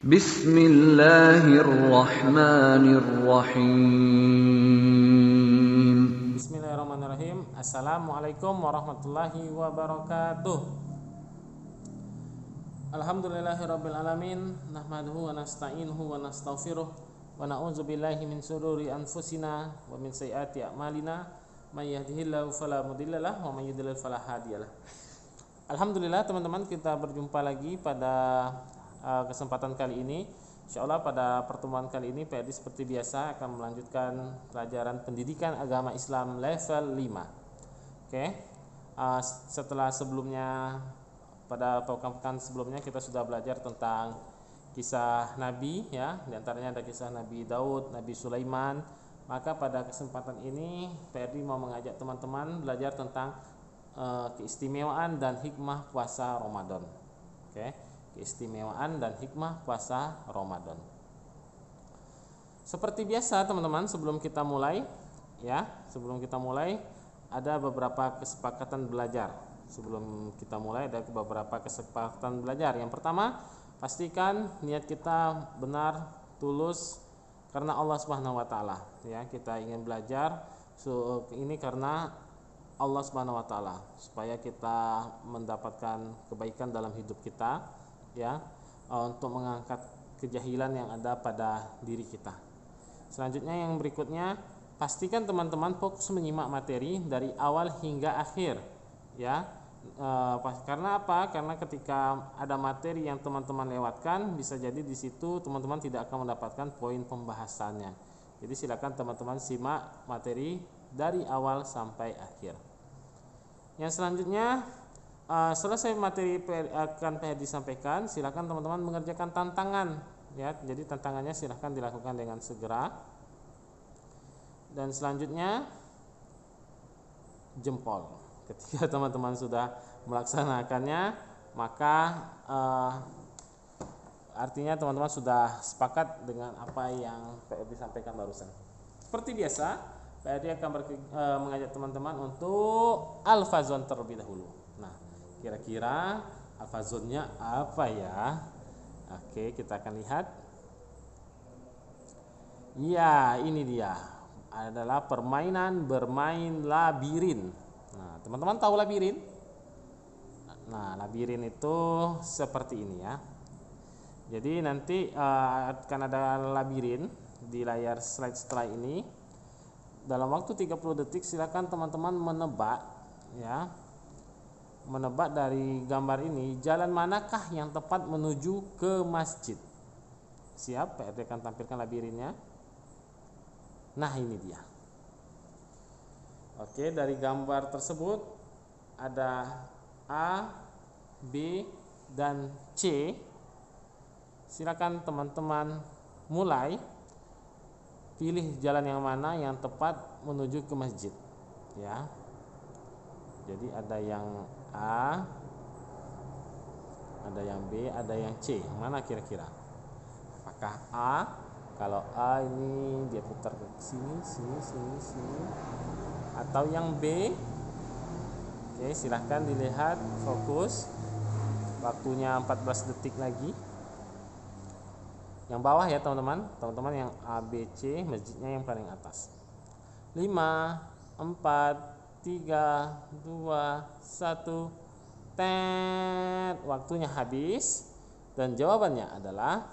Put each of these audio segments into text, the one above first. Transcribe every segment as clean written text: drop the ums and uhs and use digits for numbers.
Bismillahirrahmanirrahim. Bismillahirrahmanirrahim. Assalamualaikum warahmatullahi wabarakatuh. Alhamdulillahirabbil alamin, nahmaduhu wa nasta'inuhu wa nastaghfiruh wa na'udzubillahi min shururi anfusina wa min sayyiati a'malina, may yahdihillahu fala mudhillalah wa may yudhlil fala hadiyalah. Alhamdulillah teman-teman, kita berjumpa lagi pada kesempatan kali ini. Insyaallah pada pertemuan kali ini PRD seperti biasa akan melanjutkan pelajaran pendidikan agama Islam level 5. Oke. Setelah sebelumnya pada pekan sebelumnya kita sudah belajar tentang kisah Nabi ya, di antaranya ada kisah Nabi Daud, Nabi Sulaiman. Maka pada kesempatan ini PRD mau mengajak teman-teman belajar tentang keistimewaan dan hikmah puasa Ramadan. Oke. Keistimewaan dan hikmah puasa Ramadan. Seperti biasa teman-teman, sebelum kita mulai ada beberapa kesepakatan belajar. Sebelum kita mulai ada beberapa kesepakatan belajar. Yang pertama, pastikan niat kita benar, tulus karena Allah Subhanahu wa taala ya. Kita ingin belajar ini karena Allah Subhanahu wa taala supaya kita mendapatkan kebaikan dalam hidup kita ya, untuk mengangkat kejahilan yang ada pada diri kita. Selanjutnya yang berikutnya, pastikan teman-teman fokus menyimak materi dari awal hingga akhir ya. Karena apa? Karena ketika ada materi yang teman-teman lewatkan, bisa jadi di situ teman-teman tidak akan mendapatkan poin pembahasannya. Jadi silakan teman-teman simak materi dari awal sampai akhir. Yang selanjutnya, selesai materi akan disampaikan, silakan teman-teman mengerjakan tantangan ya. Jadi tantangannya silakan dilakukan dengan segera. Dan selanjutnya jempol. Ketika teman-teman sudah melaksanakannya, maka artinya teman-teman sudah sepakat dengan apa yang PRD sampaikan barusan. Seperti biasa, PRD akan mengajak teman-teman untuk al-fazon terlebih dahulu. Nah, kira-kira al-fazonnya apa ya? Oke, kita akan lihat. Ya, ini dia. Adalah permainan bermain labirin. Nah, teman-teman tahu labirin? Nah, labirin itu seperti ini ya. Jadi nanti akan ada labirin di layar slide setelah ini. Dalam waktu 30 detik silakan teman-teman menebak ya. Menebak dari gambar ini jalan manakah yang tepat menuju ke masjid. Siap, PRD akan tampilkan labirinnya. Nah, ini dia. Oke, dari gambar tersebut ada A, B, dan C. Silakan teman-teman mulai pilih jalan yang mana yang tepat menuju ke masjid ya. Jadi ada yang A, ada yang B, ada yang C. Mana kira-kira? Apakah A? Kalau A ini dia putar ke sini. Atau yang B? Oke, silahkan dilihat, fokus. Waktunya 14 detik lagi. Yang bawah ya teman-teman. Teman-teman yang A, B, C, masjidnya yang paling atas. 5, 4, 3, 2, 1. Tet. Waktunya habis. Dan jawabannya adalah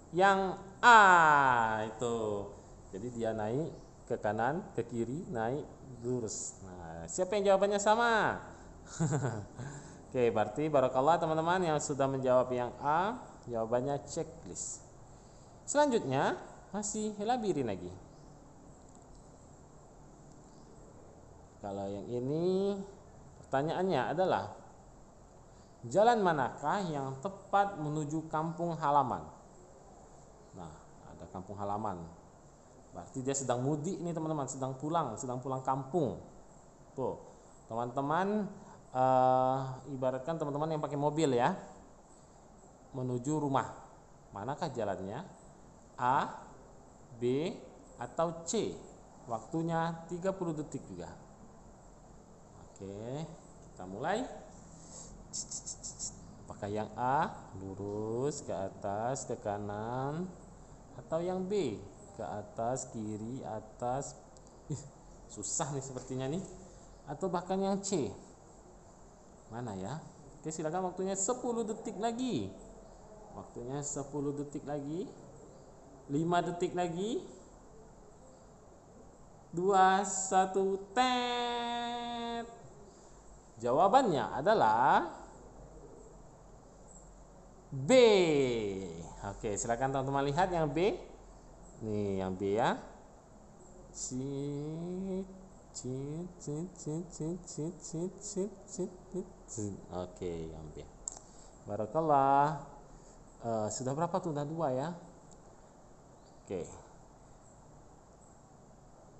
yang A itu. Jadi dia naik ke kanan, ke kiri, naik lurus. Nah, siapa yang jawabannya sama? Oke, berarti barakallah teman-teman yang sudah menjawab yang A, jawabannya checklist. Selanjutnya masih labirin lagi. Kalau yang ini pertanyaannya adalah jalan manakah yang tepat menuju kampung halaman? Nah, ada kampung halaman. Berarti dia sedang mudik nih teman-teman, sedang pulang kampung. Tuh, teman-teman ibaratkan teman-teman yang pakai mobil ya, menuju rumah. Manakah jalannya? A, B, atau C? Waktunya 30 detik juga. Oke, kita mulai. Apakah yang A lurus ke atas, ke kanan, atau yang B ke atas, kiri, atas? Susah nih sepertinya nih. Atau bahkan yang C. Mana ya? Oke, silakan, waktunya 10 detik lagi. Waktunya 10 detik lagi. 5 detik lagi. 2, 1, tet. Jawabannya adalah B. Oke, silakan teman-teman lihat yang B. Nih yang B ya. Oke, yang B. Barakallah. Sudah berapa tuh? Udah 2 ya. Oke.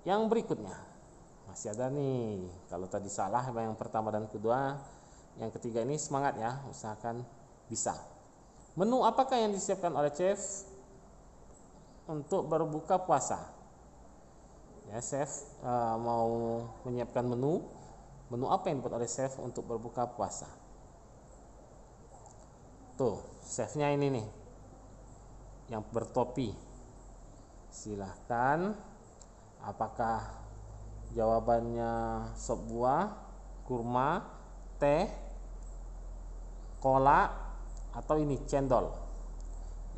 Yang berikutnya masih ada nih. Kalau tadi salah yang pertama dan kedua, yang ketiga ini semangat ya, usahakan bisa. Menu apakah yang disiapkan oleh chef untuk berbuka puasa? Ya, chef mau menyiapkan menu. Menu apa yang dibuat oleh chef untuk berbuka puasa? Tuh, chefnya ini nih, yang bertopi. Silahkan. Apakah jawabannya sop buah, kurma, teh, kolak, atau ini cendol?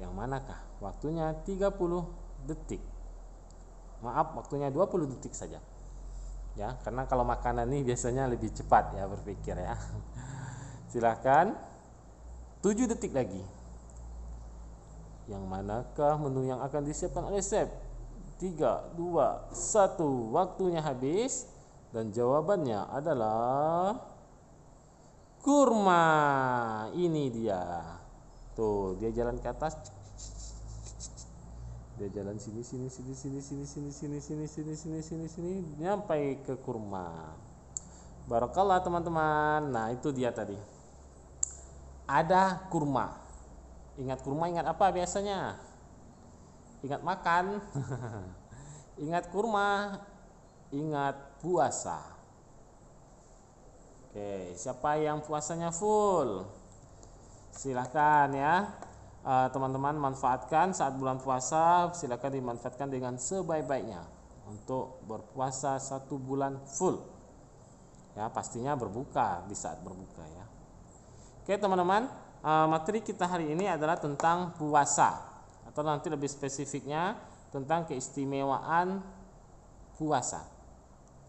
Yang manakah? Waktunya 30 detik. Maaf, waktunya 20 detik saja. Ya, karena kalau makanan ini biasanya lebih cepat ya berpikir ya. Silahkan. 7 detik lagi. Yang manakah menu yang akan disiapkan oleh chef? 3, 2, 1. Waktunya habis. Dan jawabannya adalah kurma. Ini dia. Tuh, dia jalan ke atas. Dia jalan sini sampai ke kurma. Barakallah teman-teman. Nah, itu dia tadi. Ada kurma. Ingat kurma, ingat apa biasanya? Ingat makan. Ingat kurma, ingat puasa. Oke, siapa yang puasanya full? Silahkan ya. Teman-teman manfaatkan saat bulan puasa, silakan dimanfaatkan dengan sebaik-baiknya untuk berpuasa 1 bulan full. Ya, pastinya berbuka di saat berbuka ya. Oke, teman-teman, materi kita hari ini adalah tentang puasa, atau nanti lebih spesifiknya tentang keistimewaan puasa.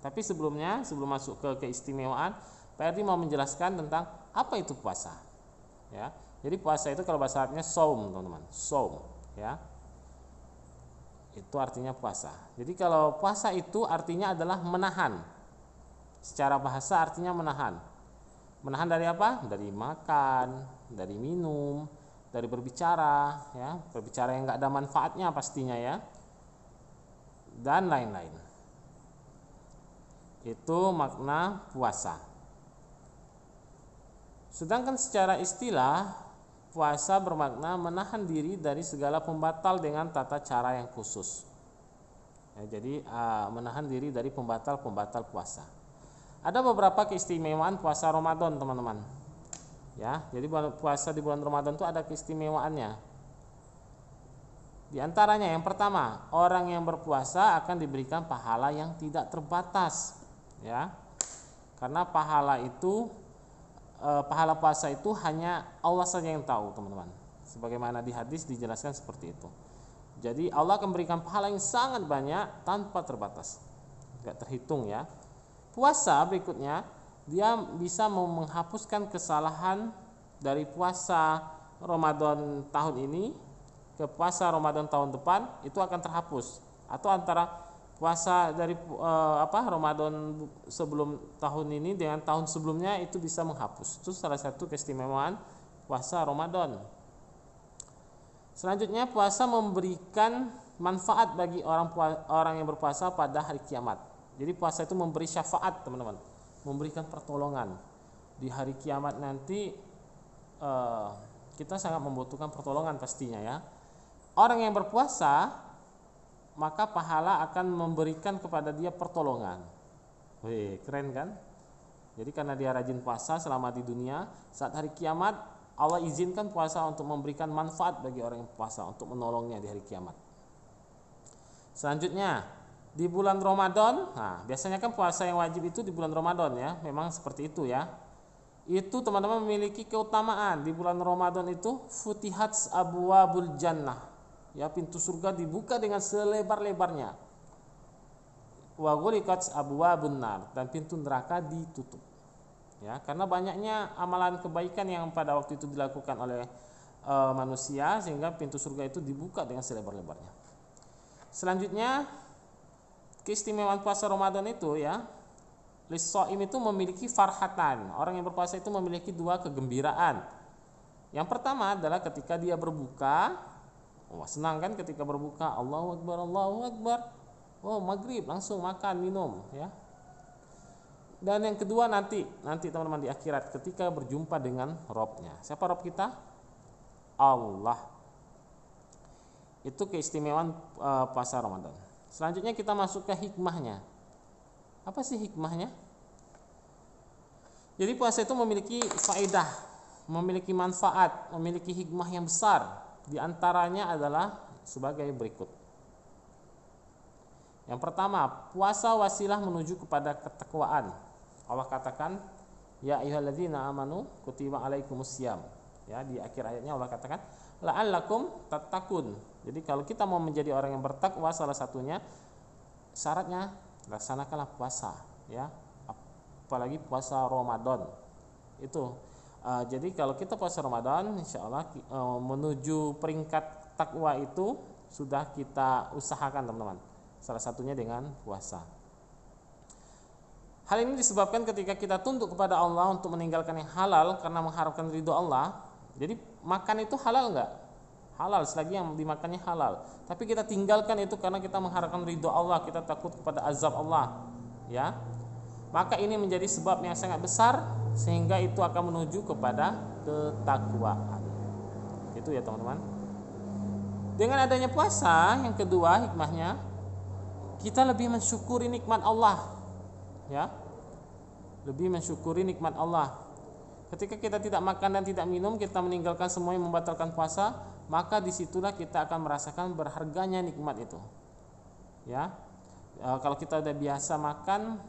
Tapi sebelumnya, sebelum masuk ke keistimewaan, Pak Erdi mau menjelaskan tentang apa itu puasa. Ya. Jadi puasa itu kalau bahasa Arabnya saum, teman-teman. Saum, ya. Itu artinya puasa. Jadi kalau puasa itu artinya adalah menahan. Secara bahasa artinya menahan. Menahan dari apa? Dari makan, dari minum, dari berbicara, ya. Berbicara yang enggak ada manfaatnya pastinya ya. Dan lain-lain. Itu makna puasa. Sedangkan secara istilah, puasa bermakna menahan diri dari segala pembatal dengan tata cara yang khusus. Ya, jadi menahan diri dari pembatal-pembatal puasa. Ada beberapa keistimewaan puasa Ramadan, teman-teman. Ya, jadi puasa di bulan Ramadan itu ada keistimewaannya. Di antaranya yang pertama, orang yang berpuasa akan diberikan pahala yang tidak terbatas. Ya. Karena pahala puasa itu hanya Allah saja yang tahu, teman-teman. Sebagaimana di hadis dijelaskan seperti itu. Jadi Allah akan memberikan pahala yang sangat banyak tanpa terbatas, enggak terhitung ya. Puasa berikutnya, dia bisa menghapuskan kesalahan dari puasa Ramadan tahun ini ke puasa Ramadan tahun depan, itu akan terhapus. Atau antara puasa dari Ramadan sebelum tahun ini dengan tahun sebelumnya itu bisa menghapus. Itu salah satu keistimewaan puasa Ramadan. Selanjutnya, puasa memberikan manfaat bagi orang yang berpuasa pada hari kiamat. Jadi puasa itu memberi syafaat, teman-teman, memberikan pertolongan di hari kiamat nanti. Kita sangat membutuhkan pertolongan pastinya ya. Orang yang berpuasa, maka pahala akan memberikan kepada dia pertolongan. Wih, keren kan? Jadi karena dia rajin puasa selama di dunia, saat hari kiamat Allah izinkan puasa untuk memberikan manfaat bagi orang yang puasa, untuk menolongnya di hari kiamat. Selanjutnya, di bulan Ramadan, nah biasanya kan puasa yang wajib itu di bulan Ramadan ya, memang seperti itu ya. Itu teman-teman memiliki keutamaan. Di bulan Ramadan itu futihat abwabul jannah, ya, pintu surga dibuka dengan selebar-lebarnya. Wa ghuliqat abwabun nar, dan pintu neraka ditutup. Ya, karena banyaknya amalan kebaikan yang pada waktu itu dilakukan oleh manusia, sehingga pintu surga itu dibuka dengan selebar-lebarnya. Selanjutnya, keistimewaan puasa Ramadan itu ya, lis-shaim itu memiliki farhatan. Orang yang berpuasa itu memiliki dua kegembiraan. Yang pertama adalah ketika dia berbuka, senang kan ketika berbuka, Allahu Akbar, Allahu Akbar. Oh, maghrib langsung makan minum ya. Dan yang kedua nanti teman-teman di akhirat ketika berjumpa dengan Robnya. Siapa Rob kita? Allah. Itu keistimewaan puasa Ramadan. Selanjutnya kita masuk ke hikmahnya. Apa sih hikmahnya? Jadi puasa itu memiliki faedah, memiliki manfaat, memiliki hikmah yang besar. Di antaranya adalah sebagai berikut. Yang pertama, puasa wasilah menuju kepada ketakwaan. Allah katakan, ya ayyuhalladzina amanu kutiba alaikumusiyam. Ya, di akhir ayatnya Allah katakan, la'allakum tattaqun. Jadi kalau kita mau menjadi orang yang bertakwa, salah satunya syaratnya laksanakanlah puasa, ya. Apalagi puasa Ramadan. Itu. Jadi kalau kita puasa Ramadan, insya Allah menuju peringkat takwa itu sudah kita usahakan, teman-teman. Salah satunya dengan puasa. Hal ini disebabkan ketika kita tunduk kepada Allah untuk meninggalkan yang halal karena mengharapkan ridho Allah. Jadi makan itu halal enggak? Halal selagi yang dimakannya halal. Tapi kita tinggalkan itu karena kita mengharapkan ridho Allah, kita takut kepada azab Allah, ya. Maka ini menjadi sebab yang sangat besar sehingga itu akan menuju kepada ketakwaan. Itu ya teman-teman. Dengan adanya puasa, yang kedua hikmahnya, kita lebih mensyukuri nikmat Allah, ya. Lebih mensyukuri nikmat Allah. Ketika kita tidak makan dan tidak minum, kita meninggalkan semua yang membatalkan puasa, maka disitulah kita akan merasakan berharganya nikmat itu. Ya, kalau kita udah biasa makan,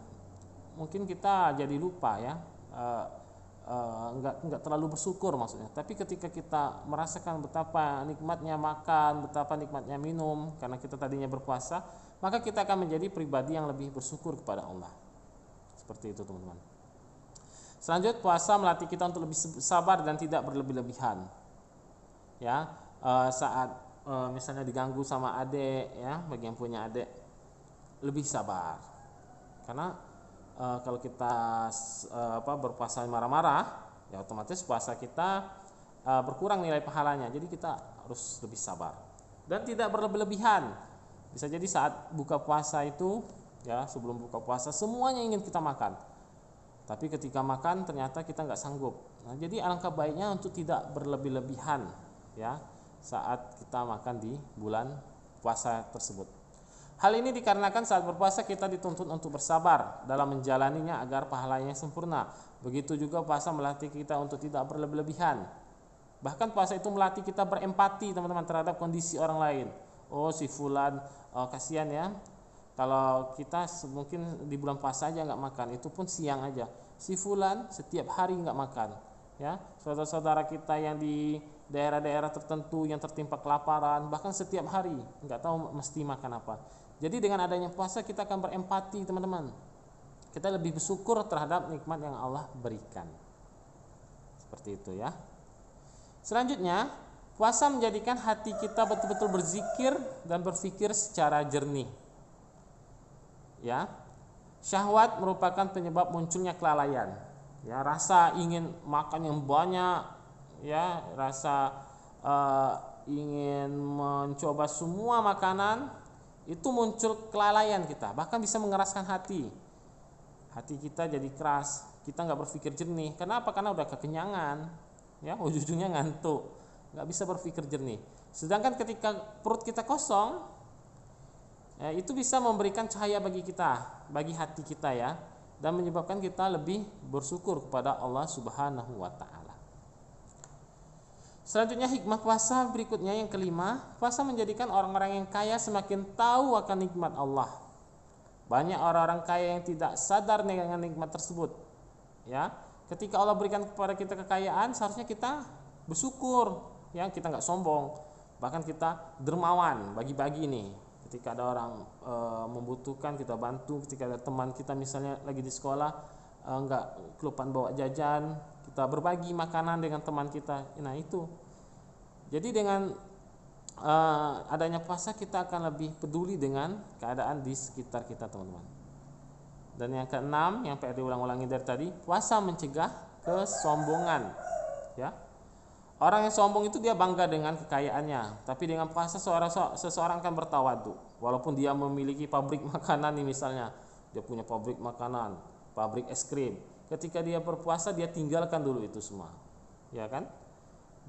mungkin kita jadi lupa ya, enggak terlalu bersyukur maksudnya. Tapi ketika kita merasakan betapa nikmatnya makan, betapa nikmatnya minum, karena kita tadinya berpuasa, maka kita akan menjadi pribadi yang lebih bersyukur kepada Allah. Seperti itu teman-teman. Selanjutnya puasa melatih kita untuk lebih sabar dan tidak berlebih-lebihan. Ya, saat misalnya diganggu sama adik, ya, bagi yang punya adik, lebih sabar. Karena kalau kita berpuasa marah-marah, ya otomatis puasa kita berkurang nilai pahalanya. Jadi kita harus lebih sabar dan tidak berlebih-lebihan. Bisa jadi saat buka puasa itu, ya, sebelum buka puasa semuanya ingin kita makan. Tapi ketika makan ternyata kita nggak sanggup. Nah, jadi alangkah baiknya untuk tidak berlebih-lebihan, ya, saat kita makan di bulan puasa tersebut. Hal ini dikarenakan saat berpuasa kita dituntut untuk bersabar dalam menjalaninya agar pahalanya sempurna. Begitu juga puasa melatih kita untuk tidak berlebih-lebihan. Bahkan puasa itu melatih kita berempati, teman-teman, terhadap kondisi orang lain. Oh, si fulan kasihan ya. Kalau kita mungkin di bulan puasa aja nggak makan, itu pun siang aja. Si fulan setiap hari nggak makan, ya. Saudara-saudara kita yang di daerah-daerah tertentu yang tertimpa kelaparan, bahkan setiap hari nggak tahu mesti makan apa. Jadi dengan adanya puasa kita akan berempati, teman-teman. Kita lebih bersyukur terhadap nikmat yang Allah berikan. Seperti itu ya. Selanjutnya, puasa menjadikan hati kita betul-betul berzikir dan berpikir secara jernih. Ya, syahwat merupakan penyebab munculnya kelalaian. Ya, rasa ingin makan yang banyak, ya, rasa ingin mencoba semua makanan, itu muncul kelalaian kita, bahkan bisa mengeraskan hati. Hati kita jadi keras, kita nggak berpikir jernih. Kenapa? Karena udah kekenyangan, ya, ujung-ujungnya ngantuk, nggak bisa berpikir jernih. Sedangkan ketika perut kita kosong, ya, itu bisa memberikan cahaya bagi kita, bagi hati kita, ya, dan menyebabkan kita lebih bersyukur kepada Allah Subhanahu wa taala. Selanjutnya hikmah puasa berikutnya yang kelima, puasa menjadikan orang-orang yang kaya semakin tahu akan nikmat Allah. Banyak orang-orang kaya yang tidak sadar dengan nikmat tersebut. Ya, ketika Allah berikan kepada kita kekayaan, seharusnya kita bersyukur, ya, kita nggak sombong, bahkan kita dermawan, bagi-bagi nih. Ketika ada orang membutuhkan, kita bantu. Ketika ada teman kita misalnya lagi di sekolah nggak kelupaan bawa jajan, kita berbagi makanan dengan teman kita. Nah itu, jadi dengan adanya puasa kita akan lebih peduli dengan keadaan di sekitar kita, teman-teman. Dan yang keenam, yang PR diulang-ulangi dari tadi, puasa mencegah kesombongan. Ya, orang yang sombong itu dia bangga dengan kekayaannya, tapi dengan puasa seseorang akan bertawadu. Walaupun dia memiliki pabrik makanan nih misalnya, dia punya pabrik makanan, pabrik es krim. Ketika dia berpuasa, dia tinggalkan dulu itu semua, ya kan?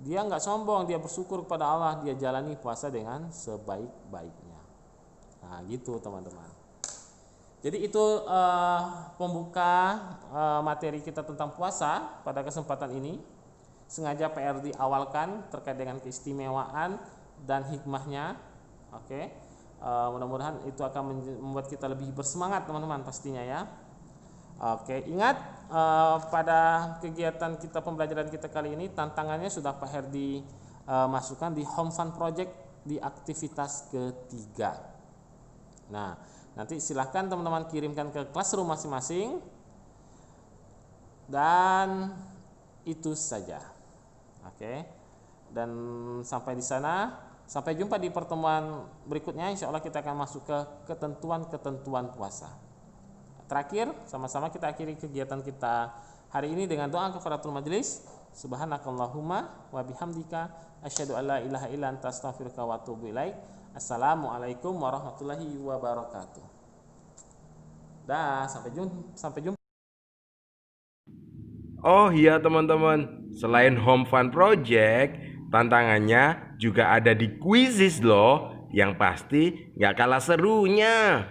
Dia nggak sombong, dia bersyukur kepada Allah, dia jalani puasa dengan sebaik-baiknya. Nah gitu teman-teman. Jadi itu pembuka materi kita tentang puasa pada kesempatan ini. Sengaja PR diawalkan terkait dengan keistimewaan dan hikmahnya. Oke, mudah-mudahan itu akan membuat kita lebih bersemangat teman-teman pastinya ya. Oke, ingat pada kegiatan kita, pembelajaran kita kali ini, tantangannya sudah Pak Herdi masukkan di Home Fun Project di aktivitas ketiga. Nah, nanti silahkan teman-teman kirimkan ke classroom masing-masing. Dan itu saja. Oke. Dan sampai di sana, sampai jumpa di pertemuan berikutnya. Insya Allah kita akan masuk ke ketentuan-ketentuan puasa. Terakhir, sama-sama kita akhiri kegiatan kita hari ini dengan doa kafaratul majelis. Subhanakallahumma wa bihamdika asyhadu an la ilaha illa anta astaghfiruka wa atubu ilaik. Assalamualaikum warahmatullahi wabarakatuh. Dah, sampai jumpa. Oh iya teman-teman, selain Home Fun Project, tantangannya juga ada di Quizizz loh, yang pasti nggak kalah serunya.